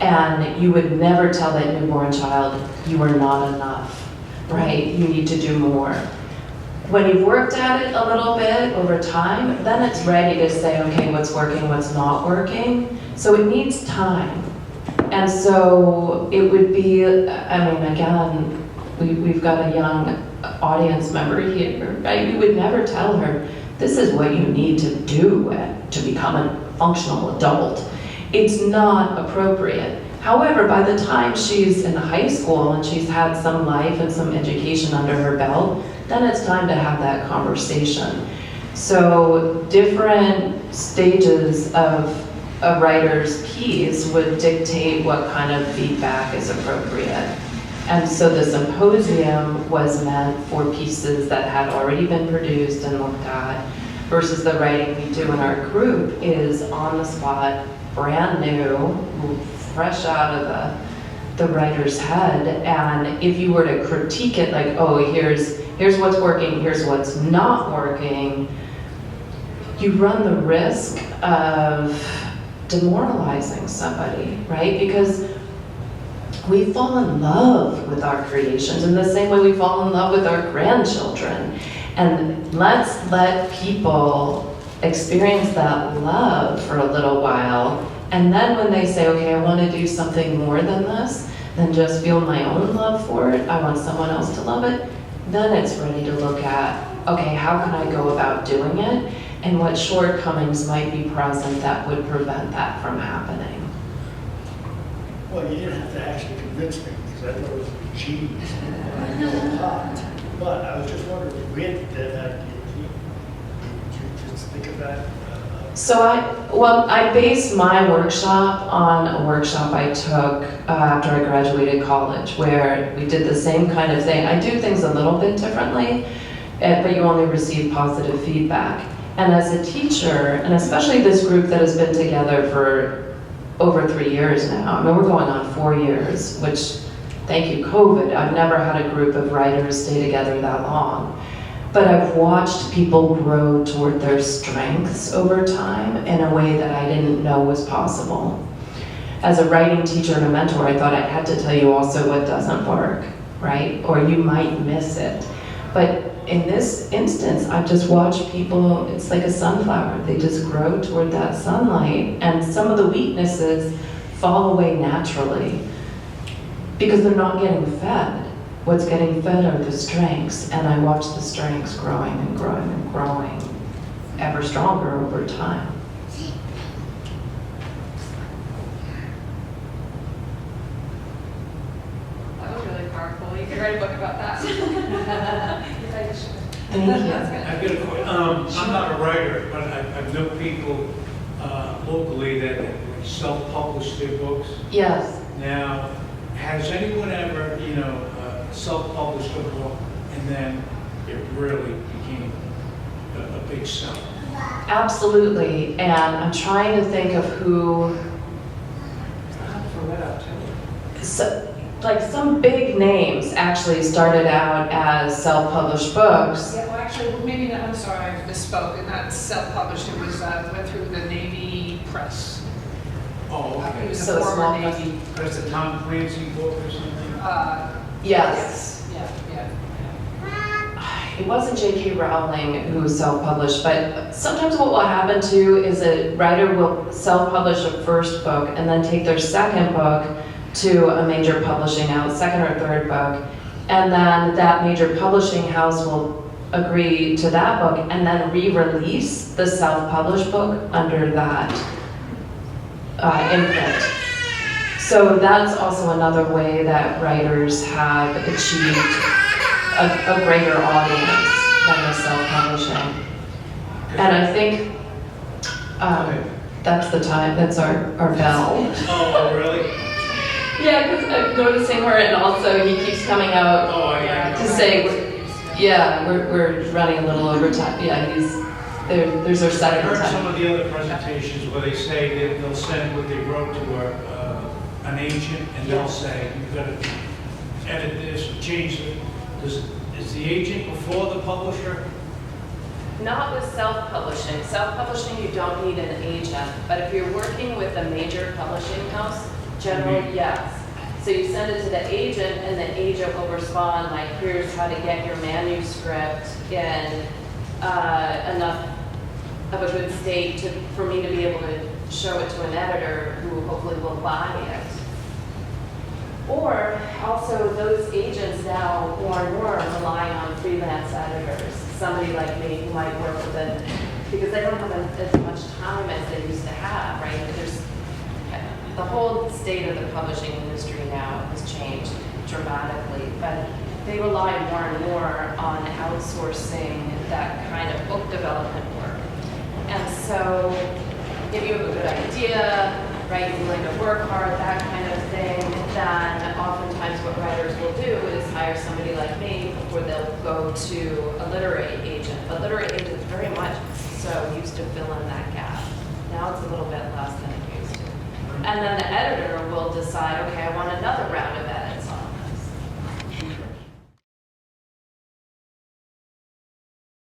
And you would never tell that newborn child, you are not enough, right? You need to do more. When you've worked at it a little bit over time, then it's ready to say, okay, what's working, what's not working. So it needs time. And so it would be, I mean, again, we've got a young audience member here, right? We would never tell her, this is what you need to do to become a functional adult. It's not appropriate. However, by the time she's in high school and she's had some life and some education under her belt, then it's time to have that conversation. So different stages of a writer's piece would dictate what kind of feedback is appropriate. And so the symposium was meant for pieces that had already been produced and looked at, versus the writing we do in our group is on the spot, brand new, fresh out of the writer's head. And if you were to critique it like, oh, here's what's working, here's what's not working, you run the risk of demoralizing somebody, right? Because we fall in love with our creations in the same way we fall in love with our grandchildren. And let's let people experience that love for a little while. And then when they say, okay, I want to do something more than this, than just feel my own love for it, I want someone else to love it, then it's ready to look at, okay, how can I go about doing it? And what shortcomings might be present that would prevent that from happening. Well, you didn't have to actually convince me, because I thought it was a cheese. I know hot. But I was just wondering, with that, did you just think of that? So I based my workshop on a workshop I took after I graduated college, where we did the same kind of thing. I do things a little bit differently, but you only receive positive feedback. And as a teacher, and especially this group that has been together for over 3 years now, I mean, we're going on 4 years, which, thank you, COVID, I've never had a group of writers stay together that long. But I've watched people grow toward their strengths over time in a way that I didn't know was possible. As a writing teacher and a mentor, I thought I had to tell you also what doesn't work, right? Or you might miss it. But in this instance, I've just watched people, it's like a sunflower. They just grow toward that sunlight, and some of the weaknesses fall away naturally because they're not getting fed. What's getting fed are the strengths, and I watch the strengths growing and growing and growing, ever stronger over time. That was really powerful. You could write a book about that. Thank you. I've got a question. I'm not a writer, but I've known people locally that self-publish their books. Yes. Now, has anyone ever, self-published a book and then it really became a big seller? Absolutely, and I'm trying to think of who, like some big names actually started out as self-published books. Yeah, well, actually, maybe not, I'm sorry, I misspoke, not self-published, it was, went through the Navy press. Oh, It okay. was So a it's former small Navy. That's a Tom Clancy book or something? Yes. Yeah. It wasn't J.K. Rowling who self-published, but sometimes what will happen too is a writer will self-publish a first book and then take their second book to a major publishing house, second or third book, and then that major publishing house will agree to that book and then re-release the self-published book under that imprint. So that's also another way that writers have achieved a greater audience than the self-publishing. And I think that's the time, that's our bell. Oh, really? Yeah, because I'm noticing her, and also he keeps coming out to say, yeah, we're running a little over time. Yeah, there's our I second heard some time. of the other presentations where they say that they'll send what they wrote to an agent, and they'll say, you've got to edit this, change it. Is the agent before the publisher? Not with self-publishing. Self-publishing, you don't need an agent, but if you're working with a major publishing house, generally, yes. So you send it to the agent, and the agent will respond like, here's how to get your manuscript in enough of a good state for me to be able to show it to an editor who hopefully will buy it. Or also those agents now more and more rely on freelance editors. Somebody like me who might work with it, because they don't have as much time as they used to have, right? There's the whole state of the publishing industry now has changed dramatically, but they rely more and more on outsourcing that kind of book development work. And so if you have a good idea, right, you're willing to work hard, that kind of thing, then oftentimes what writers will do is hire somebody like me before they'll go to a literary agent. A literary agent is very much so used to fill in that gap. Now it's a little bit less than it used to. And then the editor will decide, okay, I want another round of